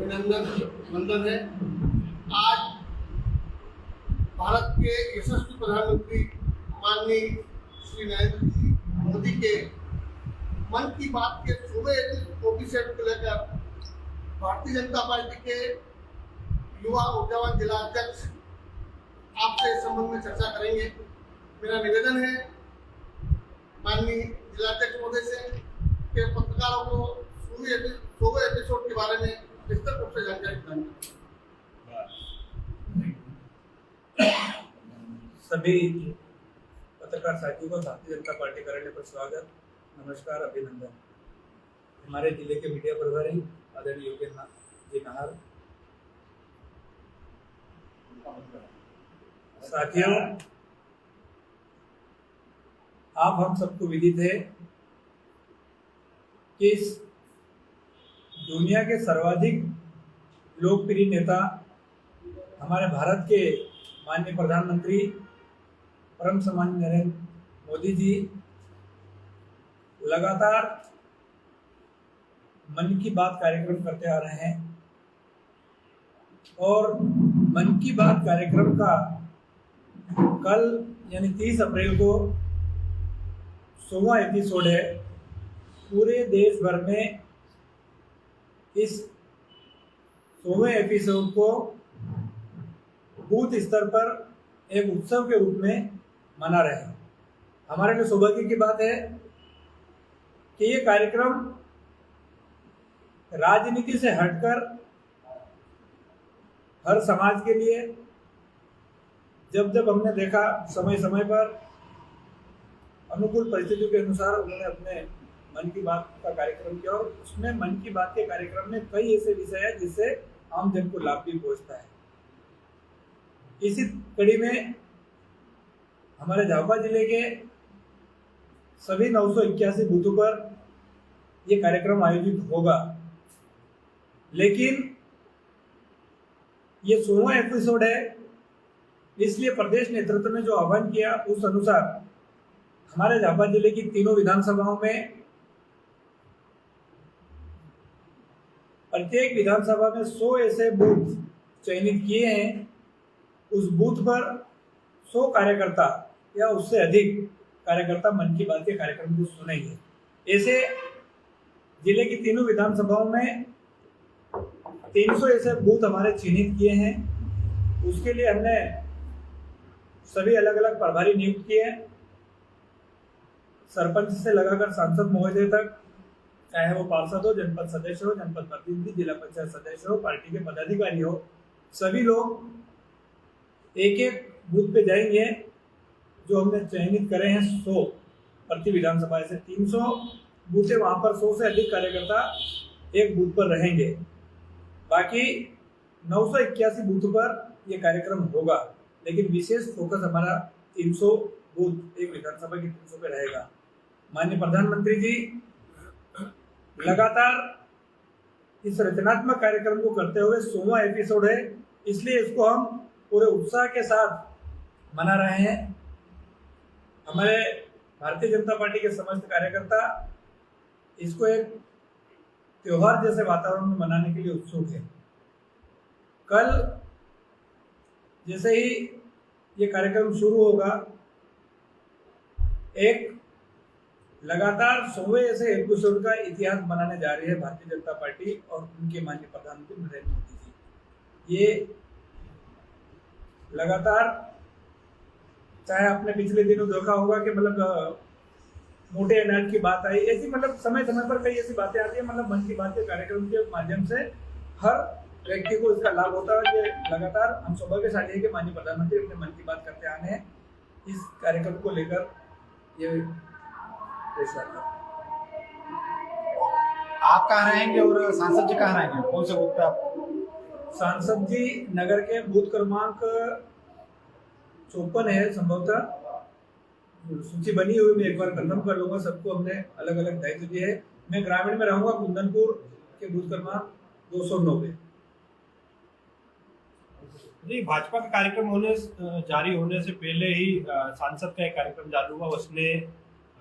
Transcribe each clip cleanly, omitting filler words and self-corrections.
अभिनंदन वंदन है। आज भारत के यशस्वी प्रधानमंत्री माननीय श्री नरेंद्र मोदी के मन की बात के 16 एपिसोड को लेकर भारतीय जनता पार्टी के युवा ऊर्जावान जिला अध्यक्ष आपसे इस संबंध में चर्चा करेंगे। मेरा निवेदन है माननीय जिला अध्यक्ष महोदय से कि पत्रकारों को 16 एपिसोड के बारे में विस्तृत रूप से जानकारी प्रदान करें। सभी पत्रकार साथियों को भारतीय जनता पार्टी कार्यालय पर स्वागत, नमस्कार, अभिनंदन। हमारे जिले के मीडिया प्रभारी आदरणीय योगेंद्र जी नाहर, साथियों, आप हम सबको विदित है कि इस दुनिया के सर्वाधिक लोकप्रिय नेता हमारे भारत के माननीय प्रधानमंत्री परम सम्माननीय नरेंद्र मोदी जी लगातार मन की बात कार्यक्रम करते आ रहे हैं और मन की बात कार्यक्रम का कल यानी 30 अप्रैल को 16वां एपिसोड है। पूरे देश भर में इस 16वें एपिसोड को बूथ स्तर पर एक उत्सव के रूप में मना रहे हैं। हमारे लिए सौभाग्य की बात है कि ये कार्यक्रम राजनीति से हटकर हर समाज के लिए, जब हमने देखा समय समय पर अनुकूल परिस्थितियों के अनुसार उन्होंने अपने मन की बात का कार्यक्रम किया और उसमें मन की बात के कार्यक्रम में कई ऐसे विषय है जिससे आम जन को लाभ भी पहुंचता है। इसी कड़ी में हमारे झाबुआ जिले के सभी 981 बूथों पर यह कार्यक्रम आयोजित होगा, लेकिन ये 16वां एपिसोड है, इसलिए प्रदेश नेतृत्व ने जो आह्वान किया उस अनुसार हमारे झाबुआ जिले की तीनों विधानसभाओं में प्रत्येक विधानसभा में 100 ऐसे बूथ चयनित किए हैं। उस बूथ पर 100 कार्यकर्ता या उससे अधिक कार्यकर्ता मन की बात के कार्यक्रम को सुनेंगे। ऐसे जिले की तीनों विधानसभाओं में 300 ऐसे बूथ हमारे चिन्हित किए हैं। उसके लिए हमने सभी अलग अलग प्रभारी नियुक्त किए हैं, सरपंच से लगाकर सांसद महोदय तक, चाहे वो पार्षद हो, जनपद सदस्य हो, जनपद प्रतिनिधि, जिला पंचायत सदस्य हो, पार्टी के पदाधिकारी हो, सभी लोग एक एक बूथ पे जाएंगे। जो हमने चयनित करे हैं 100 प्रति विधानसभा से 300 बूथ है, वहां पर 100 से अधिक कार्यकर्ता एक बूथ पर रहेंगे। बाकी 981 बूथ पर यह कार्यक्रम होगा, लेकिन विशेष फोकस हमारा 300 बूथ एक विधानसभा की 300 पे रहेगा। माननीय प्रधानमंत्री जी लगातार इस रचनात्मक कार्यक्रम को करते हुए 16वां एपिसोड है, इसलिए इसको हम पूरे उत्साह के साथ मना रहे हैं। हमारे भारतीय जनता पार्टी के समस्त कार्यकर्ता इसको एक त्योहार जैसे वातावरण में मनाने के लिए उत्सुक है। कल जैसे ही ये कार्यक्रम शुरू होगा, एक लगातार 100वें ऐसे एपिसोड का इतिहास बनाने जा रही है भारतीय जनता पार्टी और उनके माननीय प्रधानमंत्री नरेंद्र मोदी जी। ये लगातार, चाहे आपने पिछले दिनों देखा होगा कि मतलब मोटे अनाज की बात आई, ऐसी मतलब समय समय पर कई ऐसी बातें आती है। मतलब मन की बात के कार्यक्रम के माध्यम से हर व्यक्ति को इसका लाभ होता है। ये लगातार हम सौभाग्यशाली है कि माननीय प्रधानमंत्री अपने मन की बात करते आने हैं। इस कार्यक्रम को लेकर ये आप कहाँ रहेंगे और सांसद जी कहाँ रहेंगे, कौन से बूथ पे आप? सांसद जी नगर के बूथ क्रमांक 54 है संभवतः, सूची बनी हुई, मैं एक बार कंफर्म कर लूंगा। सबको हमने अलग अलग दायित्व दिए है। मैं ग्रामीण में रहूंगा, कुंदनपुर के बूथ क्रमांक 290। जी, भाजपा का कार्यक्रम जारी होने से पहले ही सांसद का एक कार्यक्रम चालू हुआ, उसने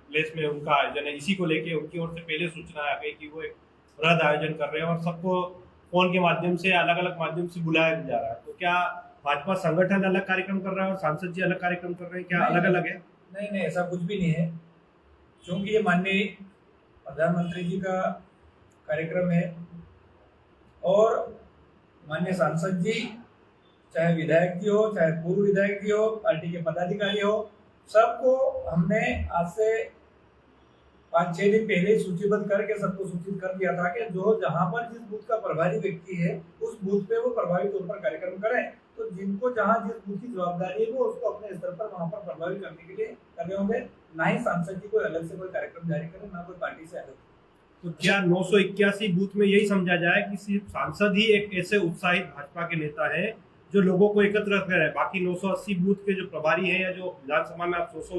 प्लेस में उनका आयोजन है। इसी को लेके उनकी ओर से पहले सूचना आ गई कि वो एक बृहद आयोजन कर रहे हैं और सबको फोन के माध्यम से अलग अलग माध्यम से बुलाया जा रहा है, तो क्या भाजपा संगठन अलग कार्यक्रम कर रहा है और सांसद जी अलग कार्यक्रम कर रहे हैं, क्या अलग अलग है? नहीं नहीं, ऐसा कुछ भी नहीं है, क्योंकि ये माननीय प्रधानमंत्री जी का कार्यक्रम है और माननीय सांसद जी, चाहे विधायक जी हो, चाहे पूर्व विधायक जी हो, पार्टी के पदाधिकारी हो, सबको हमने आज से 5-6 दिन पहले सूचीबद्ध करके सबको सूचित कर दिया था कि जो जहां पर जिस बूथ का प्रभारी व्यक्ति है उस बूथ पे वो प्रभावी तौर पर कार्यक्रम करें। तो जिनको जहां जिस बूथ की जवाबदारी है वो उसको अपने स्तर पर वहां पर प्रभावी करने के लिए कर रहे होंगे, ना ही सांसद जी कोई अलग से कोई कार्यक्रम जारी करें, ना कोई पार्टी से अलग। तो क्या 981 बूथ में यही समझा जाए कि सिर्फ सांसद ही एक ऐसे उत्साहित भाजपा के नेता है जो लोगों को एकत्र कर रहे हैं, बाकी 980 बूथ के जो प्रभारी हैं या जो विधानसभा में आप 100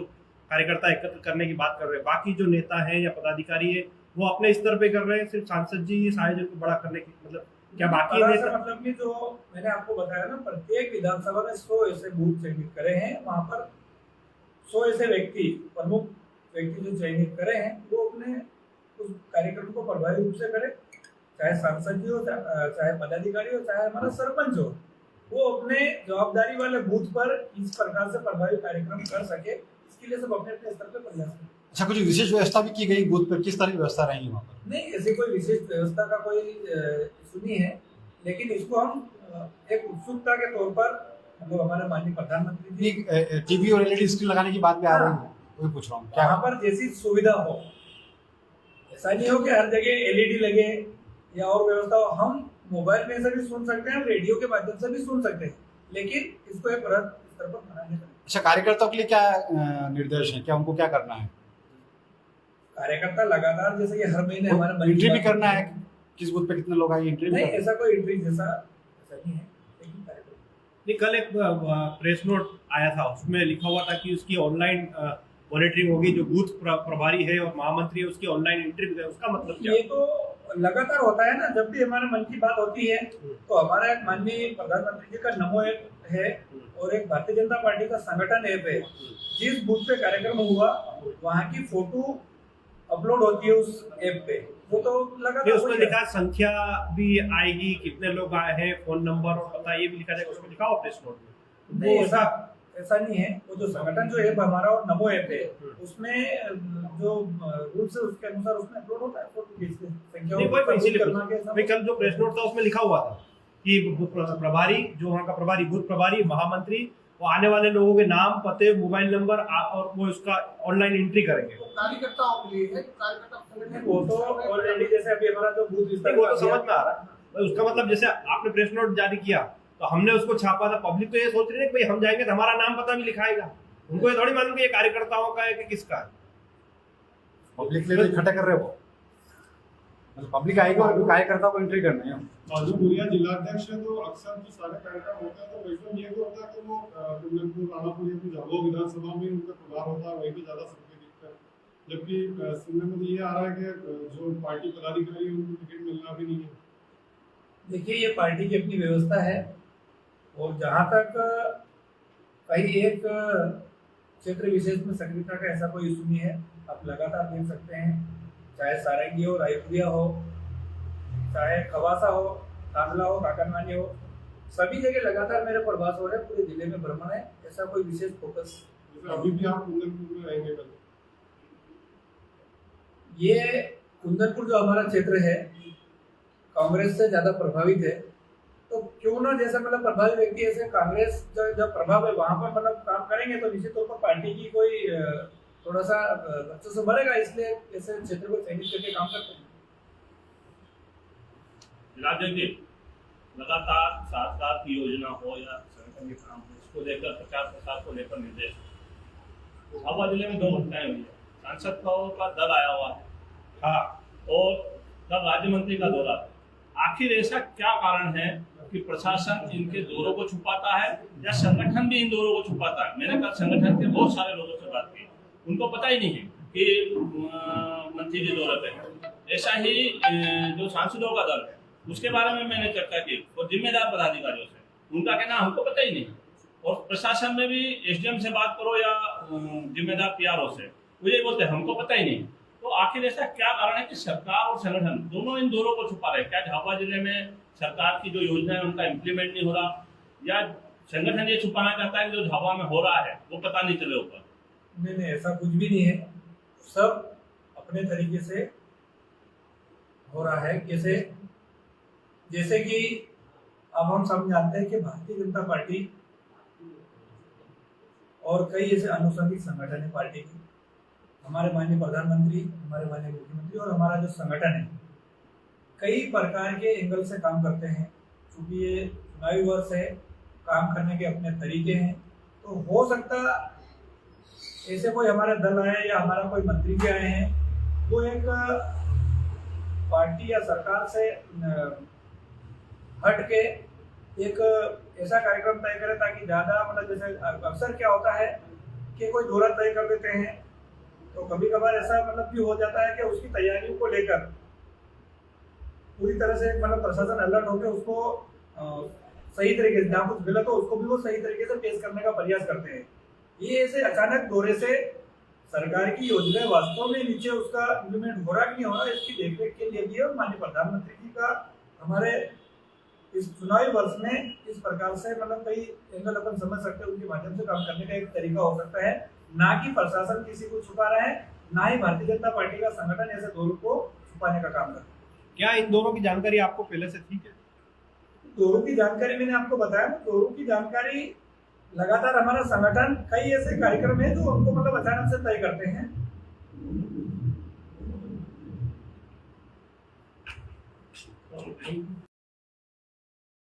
कार्यकर्ता एकत्र करने की बात कर रहे हैं, बाकी जो नेता हैं या पदाधिकारी है वो अपने स्तर पे कर रहे हैं, सिर्फ सांसद जी इस आयोजन को बड़ा करने की, मतलब क्या बाकी नेता? मतलब कि जो मैंने आपको बताया ना, प्रत्येक विधानसभा में 100 ऐसे बूथ चयनित करे हैं, वहां पर 100 ऐसे व्यक्ति, प्रमुख व्यक्ति जो चयनित करे हैं वो अपने उस कार्यक्रम को प्रभावी रूप से करे, चाहे सांसद जी हो, चाहे पदाधिकारी हो, चाहे हमारा सरपंच हो, वो अपने जवाबदारी वाले बूथ पर इस प्रकार से प्रभावी कार्यक्रम कर सके, इसके लिए सब अपने अपने स्तर पर प्रयास करें। अच्छा, कुछ विशेष व्यवस्था भी की गई बूथ पर, किस तरह की व्यवस्था रहेगी वहाँ पर? नहीं, ऐसी कोई विशेष व्यवस्था का कोई इशू नहीं है, लेकिन इसको हम एक उत्सुकता के तौर पर, मतलब हमारे माननीय प्रधानमंत्री जी टीवी और एलईडी स्क्रीन लगाने की बात भी आ रही है, वही पूछ रहा हूँ क्या वहाँ पर जैसी सुविधा हो, ऐसा नहीं हो कि हर जगह एलईडी लगे या और व्यवस्था हो। हम मोबाइल में से भी सुन सकते हैं, रेडियो के माध्यम से भी सुन सकते हैं, लेकिन इसको एक बृहद स्तर पर बनाने का। अच्छा, कार्यकर्ताओं के लिए क्या निर्देश है, क्या उनको क्या करना है? कार्यकर्ता लगातार, जैसे कि हर महीने हमारा एंट्री भी करना है, किस बूथ पे कितने लोग आए, एंट्री भी नहीं, करना है? ऐसा कोई एंट्री जैसा ऐसा नहीं है, लेकिन कार्यकर्ता नहीं, कल एक प्रेस नोट आया था, उसमें लिखा हुआ था कि उसकी ऑनलाइन मॉनिटरिंग होगी, जो बूथ प्रभारी है और महामंत्री है उसकी ऑनलाइन एंट्री भी है, उसका मतलब क्या? ये तो लगातार होता है ना, जब भी हमारे मन की बात होती है तो हमारा एक माननीय प्रधानमंत्री जी का नमो ऐप है और एक भारतीय जनता पार्टी का संगठन ऐप है। जिस बूथ पे कार्यक्रम हुआ वहाँ की फोटो अपलोड होती है उस ऐप पे, वो तो लगातार उसमें लिखा संख्या भी आएगी, कितने लोग आए हैं, फोन नंबर और पता ये भी लिखा जाएगा, उसमें लिखा हो प्रेस नोट में? नहीं, ऐसा नहीं है। वो जो संगठन जो ऐप हमारा और नमो ऐप है उसमें जो रूल्स है उसके अनुसार उसमें अपलोड होता है फोटो की संख्या। कल जो प्रेस नोट था उसमें लिखा हुआ था कि प्रभारी, जो वहाँ का प्रभारी, बूथ प्रभारी, महामंत्री, वो आने वाले लोगों के नाम, पते, मोबाइल नंबर और वो इसका ऑनलाइन एंट्री करेंगे। कार्यकर्ताओं के लिए है, कार्यकर्ता संगठन वो तो ऑलरेडी जैसे अभी हमारा जो बूथ विस्तार वो तो समझ में आ रहा है, उसका मतलब जैसे आपने प्रेस नोट जारी किया तो हमने उसको छापा था, पब्लिक तो ये सोच रही है कि भाई हम जाएंगे तो हमारा नाम पता भी लिखाएगा, उनको ये थोड़ी मालूम कि ये कार्यकर्ताओं का है कि किसका है। पब्लिक के लिए इकट्ठा कर रहे हो, मतलब पब्लिक आएगी और कार्यकर्ताओं को एंट्री करना है। माधुपुरिया जिलाध्यक्ष है, तो अक्सर जो सारे कार्यक्रम होता है तो वैसे ये तो होता है कि वो कुंदनपुर, राणापुर की झाबुआ विधानसभा में उनका प्रभाव होता है, वहीं पे ज्यादा सबके दिखता है, जबकि सुनने में ये आ रहा है कि जो पार्टी पदाधिकारी है उनको टिकट मिलना भी नहीं है। देखिए, ये पार्टी की अपनी व्यवस्था है और जहाँ तक कहीं एक क्षेत्र विशेष में सक्रियता का ऐसा कोई इशू नहीं है। आप लगातार देख सकते हैं, चाहे सारंगी हो, रायपुरिया हो, चाहे खवासा हो, कांडला हो, काकनवानी हो, सभी जगह लगातार मेरे प्रवास हो रहे हैं, पूरे जिले में भ्रमण है, ऐसा कोई विशेष फोकस। अभी भी आप कुंदनपुर में रहेंगे कल? ये कुंदनपुर जो हमारा क्षेत्र है कांग्रेस से ज्यादा प्रभावित है, तो क्यों ना जैसे मतलब प्रभावी व्यक्ति ऐसे कांग्रेस जब प्रभाव है वहां पर मतलब काम करेंगे तो निश्चित तौर पर पार्टी की कोई थोड़ा सा बच्चों से बढ़ेगा, इसलिए ऐसे क्षेत्र को चयनित करके काम करते हैं। लगातार 7 की योजना हो या संगठन के काम हो, इसको लेकर प्रचार प्रसार को लेकर निर्देश झाबुआ जिले में 2 घटनाएं हुई है। सांसद का दल आया हुआ है, हाँ, और तब राज्य मंत्री का दौरा था। आखिर ऐसा क्या कारण है कि प्रशासन इनके दौरों को छुपाता है या संगठन भी इन दौरों को छुपाता है? मैंने कल संगठन के बहुत सारे लोगों से बात की, उनको पता ही नहीं है कि मंत्री जी दौरे पे हैं। ऐसा ही जो सांसदों का दल है उसके बारे में मैंने चर्चा की और जिम्मेदार पदाधिकारियों से, उनका कहना हमको पता ही नहीं। और प्रशासन में भी एसडीएम से बात करो या जिम्मेदार पीआरओ से, वो ये बोलते हैं हमको पता ही नहीं। तो आखिर ऐसा क्या कारण है कि सरकार और संगठन दोनों इन दौरों को छुपा रहे? क्या झाबुआ जिले में सरकार की जो योजना है उनका इम्प्लीमेंट नहीं हो रहा, या संगठन ये छुपाना चाहता है कि जो हवा में हो रहा है वो पता नहीं चले ऊपर? नहीं, ऐसा कुछ भी नहीं है। सब अपने तरीके से हो रहा है। जैसे कि अब हम सब जानते हैं कि भारतीय जनता पार्टी और कई ऐसे अनुसंधित संगठन है पार्टी की, हमारे माननीय प्रधानमंत्री, हमारे माननीय मुख्यमंत्री और हमारा जो संगठन है कई प्रकार के एंगल से काम करते हैं। क्योंकि ये चुनावी वर्ष है, काम करने के अपने तरीके हैं, तो हो सकता ऐसे कोई हमारा दल आए या हमारा कोई मंत्री भी आए हैं, वो एक पार्टी या सरकार से हट के एक ऐसा कार्यक्रम तय करें ताकि ज़्यादा मतलब जैसे अक्सर क्या होता है कि कोई दौरा तय कर देते हैं, तो कभी कभार ऐसा मतलब भी हो जाता है कि उसकी तैयारियों को लेकर पूरी तरह से मतलब प्रशासन अलर्ट होकर उसको सही तरीके से, जहाँ कुछ गलत हो उसको भी वो सही तरीके से पेश करने का प्रयास करते हैं। ये ऐसे अचानक दौरे से सरकार की योजना वास्तव में नीचे उसका इम्प्लीमेंट हो रहा कि नहीं हो रहा, इसकी देखरेख के लिए भी है। और माननीय प्रधानमंत्री जी का हमारे इस चुनावी वर्ष में इस प्रकार से मतलब कई एंगल अपन समझ सकते हैं, उनके माध्यम से काम करने का एक तरीका हो सकता है, ना कि प्रशासन किसी को छुपा रहा है, ना ही भारतीय जनता पार्टी का संगठन ऐसे दौरों को छुपाने का काम कर रहा है। क्या इन दोनों की जानकारी आपको पहले से थी क्या? दौरों की जानकारी मैंने आपको बताया, दौरों की जानकारी लगातार हमारा संगठन कई ऐसे कार्यक्रम है जो उनको मतलब अचानक से तय करते हैं।